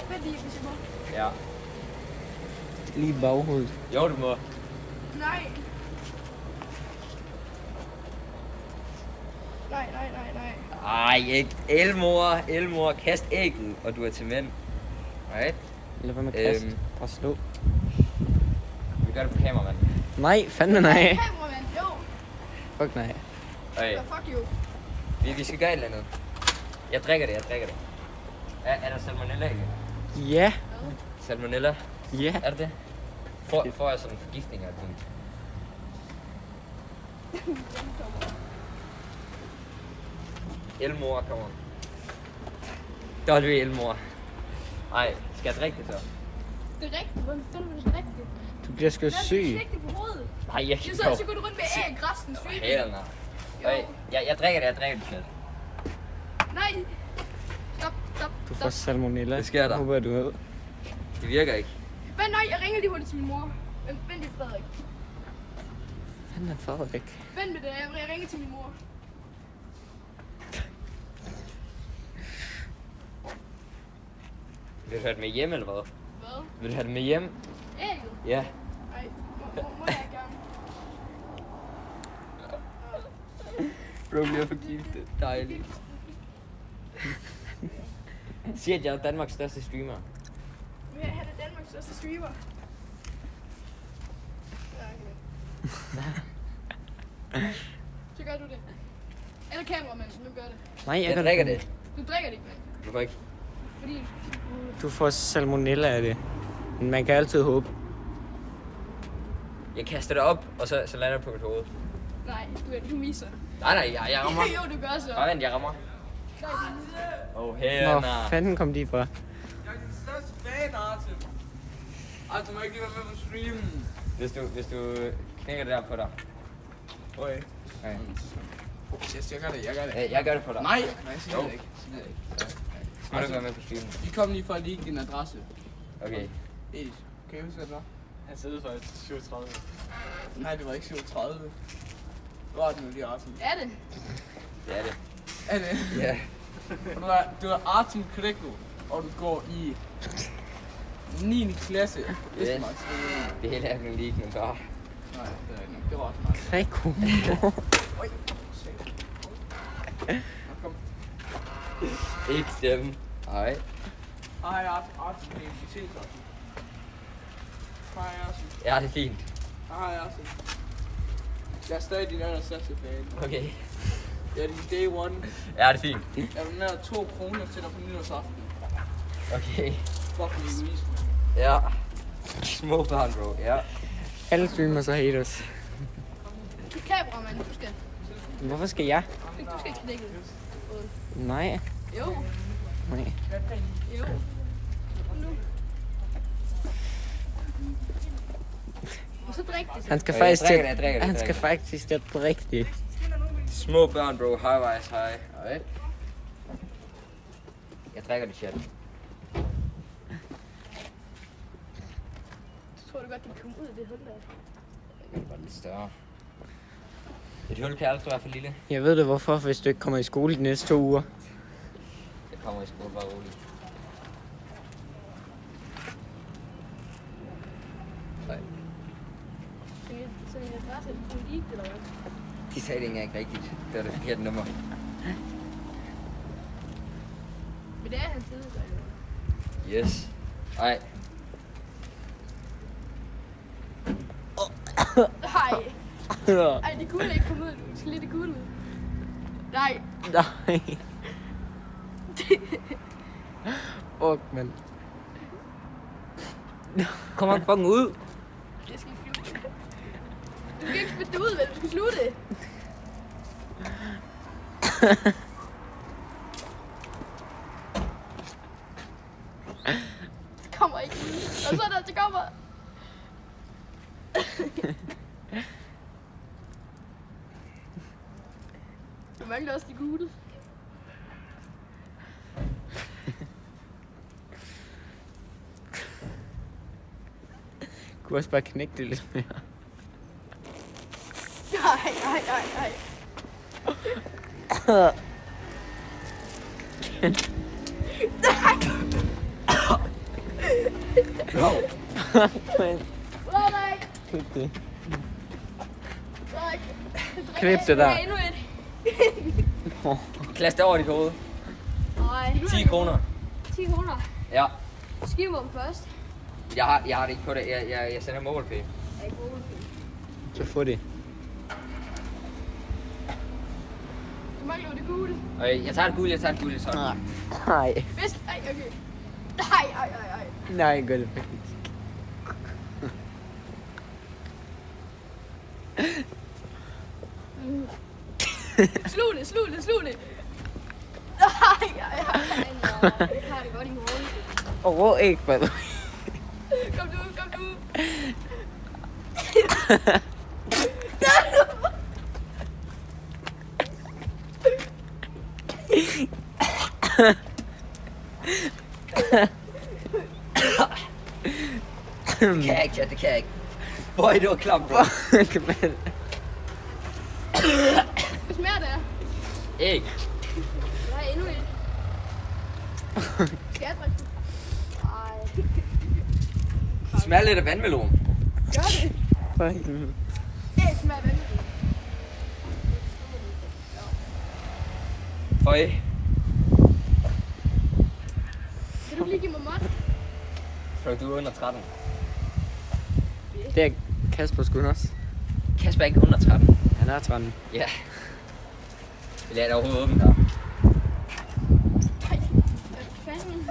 Vent lige, hvis jeg må. Ja. Lige i baghovedet. Jo, du må. Nej. Nej. Ej, ikke. Elmor, kast ægget, og du er til mænd. Right? Eller hvad med kast? Bare slå. Vi gør det på kamera, mand. Nej, fandme nej. Kameramand, jo. Fuck nej. Okay. Fuck you. Vi skal gøre et eller andet. Jeg drikker det. Er der salmonella ikke? Ja. Salmonella? Ja. Er det det? Får jeg sådan en forgiftning af den? Elmor kommer. Der er du Elmor. Ej, skal jeg drikke det så? Det er rigtigt. Hvordan fanden vil du drikke det? Du bliver sgu syg. Jeg skal det på hovedet. Nej, jeg kan Så går du rundt med æg resten syg. Hell nej. Okay, jeg drikker det selv. Nej. Stop. Du får salmonella. Det sker der. Håber du ved. Det virker ikke. Vent, nej, jeg ringer lige hurtigt til min mor. Vent lige, Frederik. Han er Frederik. Vent med det, jeg ringer til min mor. Vil du have det med hjem eller hvad? Hvad? Vil du have det med hjem? Ægget? Ja. Nej, må jeg gerne. Bro bliver forgiftet. Dejligt. Siger, at jeg er Danmarks største streamer. Vil jeg have det Danmarks største streamer? Ja, okay. Så gør du det. Eller kameramand, nu gør det. Nej, Jeg drikker det. Du drikker det ikke, mand. Hvorfor ikke? Fordi Du får salmonella af det. Men man kan altid håbe. Jeg kaster det op, og så lander jeg på mit hoved. nej, du misser. Nej, jeg rammer. Jo, du gør så. Bare vent, jeg rammer. Nej, du misser. Her, Fanden kom de fra? Jeg er din største fan, Artem. Du må ikke lige være med på streamen. Hvis du knækker det der på dig. Okay. Okay. Yes, jeg gør det. Jeg gør det på dig. Nej, sig Jo. det ikke. Så må du ikke være med på streamen. Vi kom lige for at leak din adresse. Okay. Kan I huske, hvad det var? Han sidder faktisk 37. Nej, det var ikke 37. Hvor er det nu lige, Artem? Er det? Det er det. Er det? Ja. Du er Artem Kreko, og du går i 9. klasse. Yes. Det hele er min league, men bare. Nej, det er ikke nok. Det var også meget. Kreko. Oj. Nå, kom. Ikke stemme. Hej. Hej, Artem. Det er inviteret. Hej, Artem. Ja, det er fint. Hej, Artem. Jeg er stadig din allerstørste fan. Okay. Jeg er din day one. Ja, det er fint. Jeg vil ned 2 kroner til dig på nytårsaften. Okay. Fucking Louise. Ja. Små børn, bro. Ja. Alle streamers er haters. Du er kameramand, du skal. Hvorfor skal jeg? Du skal knække det. Nej. Jo. Nej. Jo. Nu. Og så drik det. Han skal Jeg faktisk drikker det, jeg drikker det, Han jeg skal drikker faktisk til at drikke det. Små børn, bro. Hej, hej. Alright. Jeg drikker det, chat. Tror du godt, de kan komme ud af det hul der? Det er bare lidt større. Et hul kan aldrig være for lille. Jeg ved det hvorfor, hvis du ikke kommer i skole de næste 2 uger. Jeg kommer i skole, bare roligt. Nej. Så din adresse er på league, eller hvad? De sagde det ikke engang rigtigt. Det var det forkerte nummer. Men det er hans side, så jo. Yes. Ej. Nej. Ej, det kunne ikke komme ud. Du skal lige det kunne ud. Nej. Nej. Men. Kom on, fucking ud. Jeg skal ikke flyve. Du skal ikke spytte det ud, vel? Du skal sluge det. Det kommer ikke ud. Og så er der, det kommer. Du mangler også de gule. Du kunne også bare knække det lidt mere. Nej. Nej. Ulrik! Det. Ulrik! Klip det der. Endnu et. Klasse det over dit hoved. Nej. 10 kroner. 10 kroner. Ja. Skivmål først. Jeg har det ikke på det. Jeg sender MobilePay. Jeg er ikke god. Så få det. Du mangler jo det gule. Okay, jeg tager det gule, så. Nej. Vist. Ej, okay. Nej. Nej, gør det faktisk. Slug det. Nej. Jeg har det godt i morgen. Overhovedet ikke, hvad du. Kom du. Kag, chat, det kan ikke. Hvor er det var klamt, bro. Fuck, mand. Hvad smager det af? Æg. Jeg har endnu et. Skal jeg drikke det? Ej. Det smager lidt af vandmelon. Gør det. Fuck. Det smager vandet. Føj. Kan du lige give mig mat? Så du er under 13. Det er Kasper sgu også. Kasper er ikke under 13. Han er 13. Ja. Vi lader det overhovedet åbent der. Nej. Hvad fanden?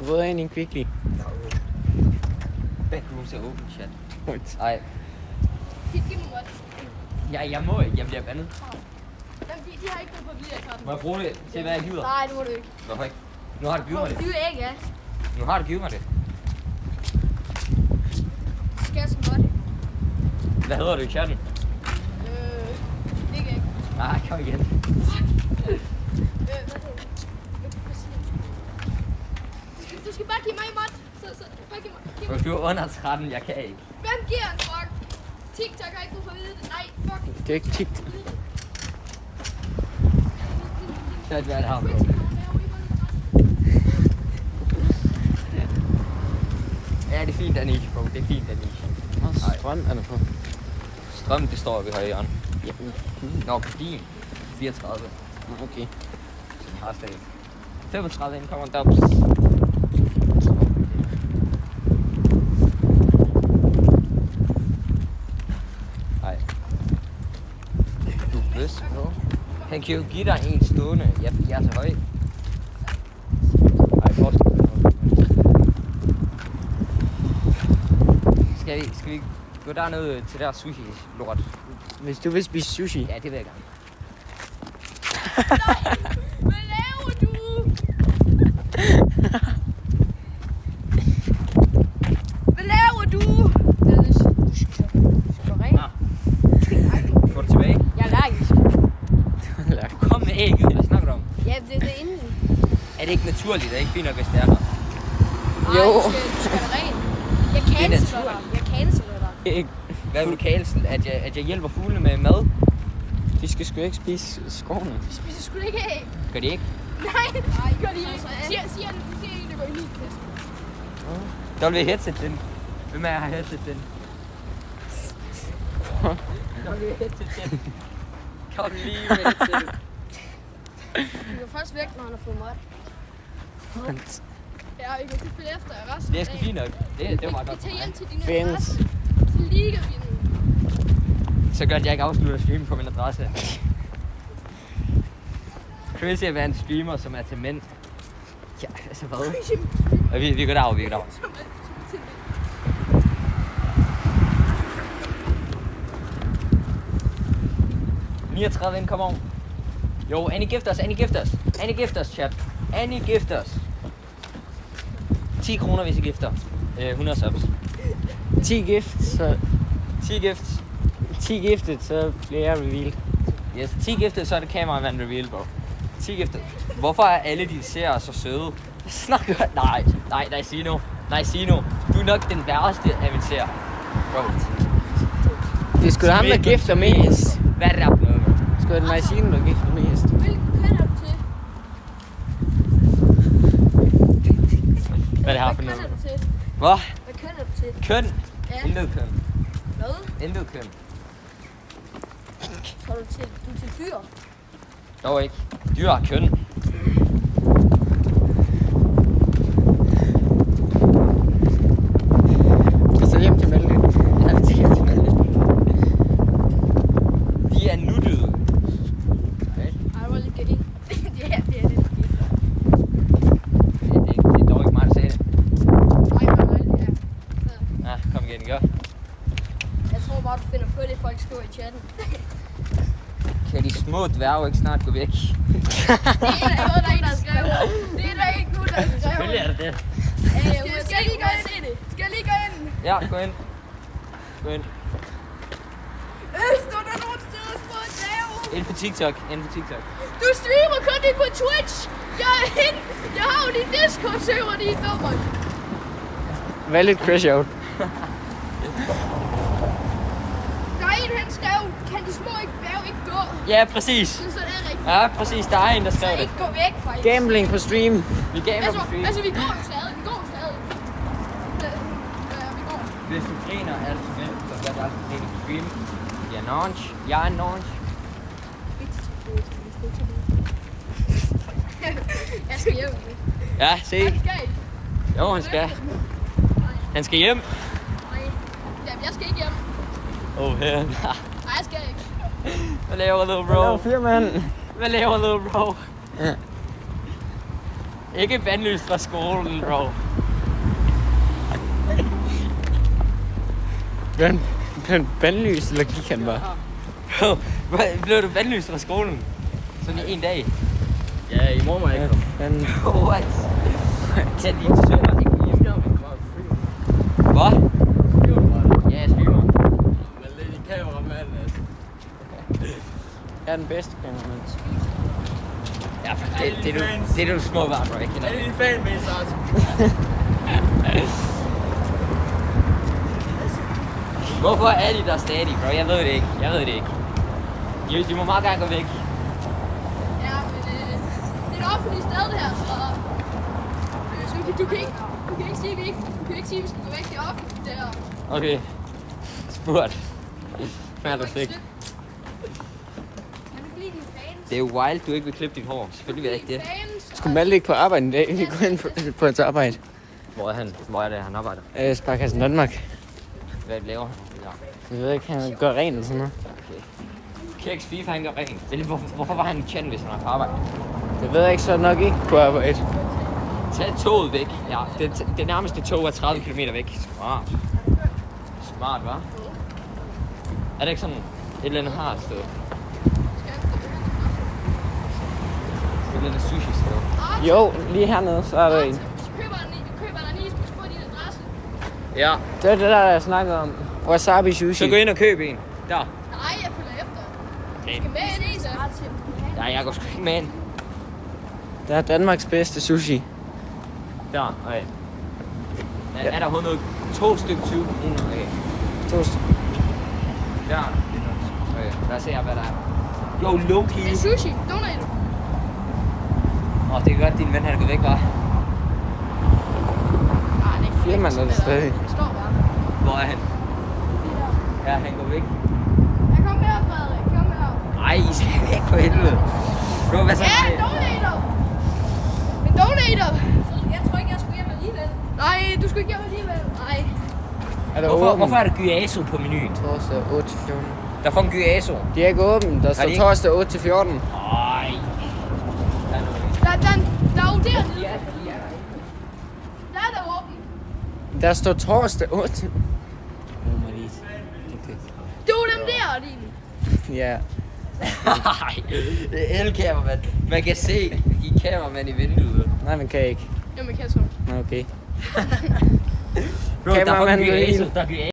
Rød ind i en Kvickly. Backrooms er åbent, chat. Point. Ej. Giv mig mat. Ja, jeg må ikke. Jeg bliver bandet. Jamen, de har ikke noget på billigkarten. Må jeg bruge det til, hvad jeg gider? Nej, det må du ikke. Hvorfor ikke? Nu har du givet mig det. Du er ikke, ja. Nu har du givet mig det. Skal jeg så godt? Hvad hedder du i chatten? Det ikke. Nej, kom igen. Hvad hedder du? Du skal bare give mig mat. Så bare giv mig. Hvis du er under 13, jeg kan ikke. Hvem giver en fuck? TikTok har ikke brug for at vide det. Nej, fuck. Det er ikke tigt. Det er hvad det har på. Ja, det er fint, Anish, bro. Det er fint, Anish. Hvor strøm er der på? Strøm, det står ved højre hjørne. Jamen. Nå, på din. 34. Okay. Så den har stadig. 35 indkommer dobs. Nej. Du er bøs, bro. Han kan jo give dig en stående. Jeg er så høj. Ej, forestil dig. Skal vi gå dernede til der sushi-lort? Hvis du vil spise sushi. Ja, det vil jeg gerne. Hvad laver du? Hvad laver du? Dennis, du skal ringe. Få det tilbage. Jeg er allergisk. Du kom med ægget, hvad snakker du om? Ja, det er inden. Er det ikke naturligt? Det er ikke fint nok, hvis det er der. Jo. Du skal da ren. Jeg canceler dig. Ikke. Hvad vil du cancel? At jeg hjælper fuglene med mad? De skal sgu ikke spise skovene. De spiser sgu da ikke af. Gør de ikke? Nej, gør de ikke. Siger en, der går i 9. klasse. Der vil headset den. Hvem er jeg har headset den? Der vil headset den. Kom lige med headset. Du kan først væk, når han har fået mat. Ja, vi kan følge efter resten. Det er sgu fint nok. Det var meget Vi godt. tager hjem til din Fans. adresse. Så ligger vi den. Så gør, at jeg ikke afslutter streamen på min adresse. Crazy at være en streamer, som er til mænd. Ja, altså hvad? Og vi går derover, – 39 ind, kom on. Jo, Annie gift us, chat. Annie gift us. 10 kroner, hvis I gifter. 100 subs. 10 gifts, så 10 gifts. 10 giftet, så bliver jeg revealed. Yes, 10 giftet, så er det kameraman reveal, bro. 10 giftet. Hvorfor er alle de seere så søde? Snakker. Nej, Sino. Du er nok den værste af mine seere. Bro. Det er sgu da ham, der gifter mest. Hvad er det der for noget, bro? Sgu da den Majsine, der gifter mest. Hvilken køn er du til? Hvad er det her for Hvad noget? køn er du til? Hvad? Hvad køn er du til? Køn? Ja. Intet køn. Hvad? Intet køn. Så er du er til dyr. Dog ikke. Dyr har køn. Vi tager hjem til Malte. Ja, det er helt vildt. De er nuttede. Ej, det var lidt gay. Det er lidt gay. Det er dog ikke mig, der sagde det. Ej, ja. Ja, kom igen, gør. Jeg tror bare, du finder på det, folk skriver i chatten. Kan de små dværge ikke snart gå væk? Det er der ikke, der skriver. Det er der ikke nogen, der skriver. Selvfølgelig er det det. Skal jeg lige gå ind? Skal jeg lige gå ind? Ja, gå ind. Gå ind. Står der nogen steder små dværge? Ind på TikTok. Ind på TikTok. Du streamer kun ind på Twitch. Jeg har jo din Discord-server, din nummer. Valid crash out. Der er en, han skrev, kan de små dværge ikke gå? Ja, præcis. Så det er rigtigt. Ja, præcis. Der er en, der Så skrev det. ikke gå væk, faktisk. Gambling på stream. Vi gav mig på stream. Altså, vi går jo stadig. Vi går jo stadig. Vi går. Hvis du griner, er det sådan, så gør det også grine på stream. Jeg er nonch. Jeg er nonch. Jeg skal hjem. Ja, se. Jeg skal ikke. Jo, han skal. Han skal hjem. Nej. Jamen, jeg skal ikke hjem. Her. Nej, jeg skal ikke. Hvad laver little bro? Fire mand. Hvad laver little bro? Ja. Ikke bandlyst fra skolen, little bro. Den bandlys, eller gik han bare? Bro, blev du bandlyst fra skolen? Sådan i en dag? Ja, i morgen må jeg ikke komme. Han, What? Tag din sønner ikke hjem. Hvad? Ja, jeg streamer. Men lidt i kameramand, altså. jeg er den bedste kameraman. Ja, det er du små var, bro. Jeg kender Er det det. din fan med, Sars? Hvorfor er de der stadig, bro? Jeg ved det ikke. Jeg ved det ikke. De må meget gerne gå væk. Ja, men det er et offentligt sted, det her, så... Så du kan ikke sige, at vi skal gå væk. Det er offentligt, det her. Okay. Spurgt. Hvad er der stik? Kan du ikke lide dine fans? Det er jo wild, du ikke vil klippe dit hår. Selvfølgelig vil jeg ikke det. Fans, Skulle Malte ikke på arbejde i dag? Vi går ind på hans arbejde. Hvor er han? Hvor er det, han arbejder? Sparkassen Danmark. Hvad laver han? Ja. Jeg ved ikke, han gør rent eller sådan noget. Okay. Keks FIFA, han gør rent. Det er lidt, hvorfor var han kendt, hvis han var på arbejde? Det ved jeg ikke, så nok ikke på arbejde. Tag toget væk. Ja, det nærmeste tog er 30 km væk. Smart. Smart, hva'? Er det ikke sådan et eller andet har et sted? Et eller andet sushi-sted? Jo, lige hernede, så er der en. Så køber der en is, på din adresse. Ja. Det er det der, jeg snakkede om. Wasabi sushi. Så gå ind og køb en. Der. Nej, jeg følger efter. Okay. Skal med en is, så. Ja, jeg går sgu ikke med ind. Der er Danmarks bedste sushi. Der, okay. Er der 2 stykker 20 kroner? Okay. Toast. Der. Okay, lad os se her, hvad der er. Jo, low-key. Det er sushi. Donate. Det er godt, din ven han er gået væk, hva'? Nej, det er ikke Firmaen er der stadig. Han står bare. Hvor er han? Ja, han går væk. Ja, kom her, Frederik. Kom her. Ej, I skal væk på helvede. Bro, hvad så? Ja, en donator. En donator. Jeg tror ikke, jeg skulle hjem alligevel. Nej, du skulle ikke hjem alligevel. Nej. Er der Hvorfor er der gyazo på menuen? Torsdag 8-14. Der får en gyazo. De er ikke åbent. Der står de ikke? torsdag 8-14. Ej. Der er jo dernede. Der er der åben. Der står torsdag 8. Det var dem der, din. Ja. Nej, det er elkameramand. Man kan se de kameramand i vinduet. Nej, man kan ikke. Jamen, kan jeg så. Nå, okay. Bro, der får en Kameramanden gyazo. vil- Der er gyazo.